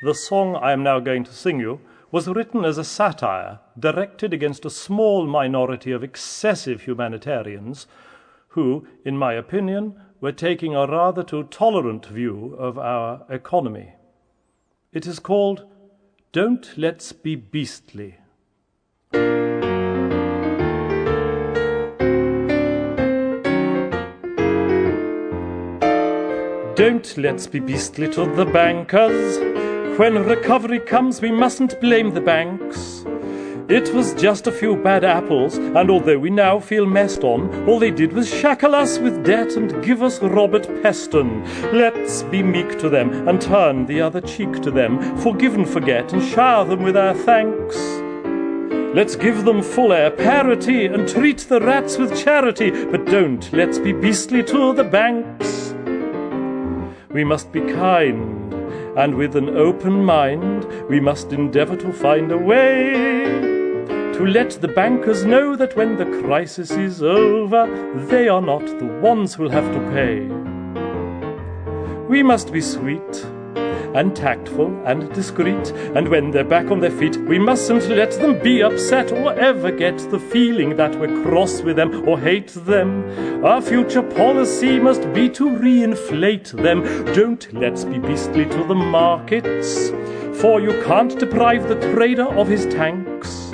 The song I am now going to sing you was written as a satire directed against a small minority of excessive humanitarians who, in my opinion, were taking a rather too tolerant view of our economy. It is called "Don't Let's Be Beastly." Don't let's be beastly to the bankers. When recovery comes, we mustn't blame the banks. It was just a few bad apples, and although we now feel messed on, all they did was shackle us with debt and give us Robert Peston. Let's be meek to them and turn the other cheek to them, forgive and forget and shower them with our thanks. Let's give them full air parity and treat the rats with charity, but don't let's be beastly to the banks. We must be kind, and with an open mind, we must endeavour to find a way to let the bankers know that when the crisis is over, they are not the ones who'll have to pay. We must be sweet and tactful and discreet, and when they're back on their feet, we mustn't let them be upset or ever get the feeling that we're cross with them or hate them. Our future policy must be to reinflate them. Don't let's be beastly to the markets, for you can't deprive the trader of his tanks.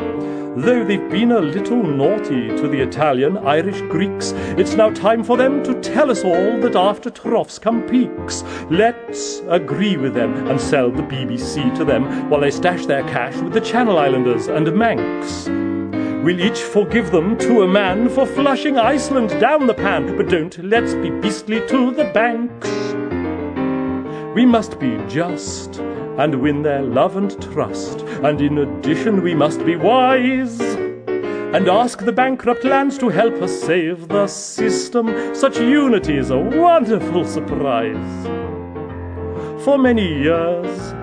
Though they've been a little naughty to the Italian, Irish, Greeks, it's now time for them to tell us all that after troughs come peaks. Let's agree with them and sell the BBC to them while they stash their cash with the Channel Islanders and Manx. We'll each forgive them to a man for flushing Iceland down the pan, but don't let's be beastly to the banks. We must be just and win their love and trust, and in addition we must be wise and ask the bankrupt lands to help us save the system. Such unity is a wonderful surprise. For many years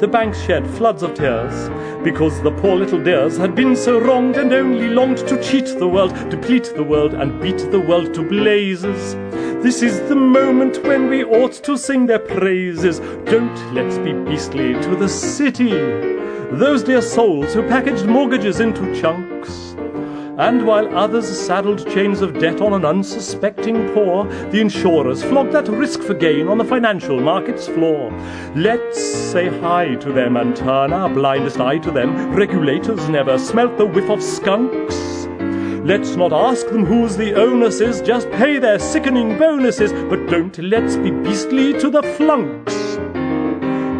the banks shed floods of tears because the poor little dears had been so wronged and only longed to cheat the world, deplete the world and beat the world to blazes. This is the moment when we ought to sing their praises. Don't let's be beastly to the city, those dear souls who packaged mortgages into chunks. And while others saddled chains of debt on an unsuspecting poor, the insurers flogged that risk for gain on the financial market's floor. Let's say hi to them and turn our blindest eye to them. Regulators never smelt the whiff of skunks. Let's not ask them whose the onus is, just pay their sickening bonuses, but don't let's be beastly to the flunks.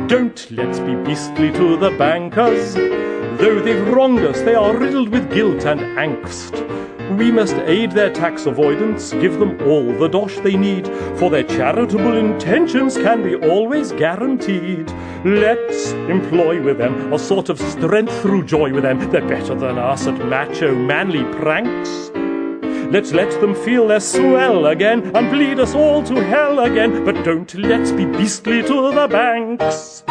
Don't let's be beastly to the bankers. Though they've wronged us, they are riddled with guilt and angst. We must aid their tax avoidance, give them all the dosh they need, for their charitable intentions can be always guaranteed. Let's employ with them a sort of strength through joy with them. They're better than us at macho manly pranks. Let's let them feel their swell again and bleed us all to hell again, but don't let's be beastly to the banks.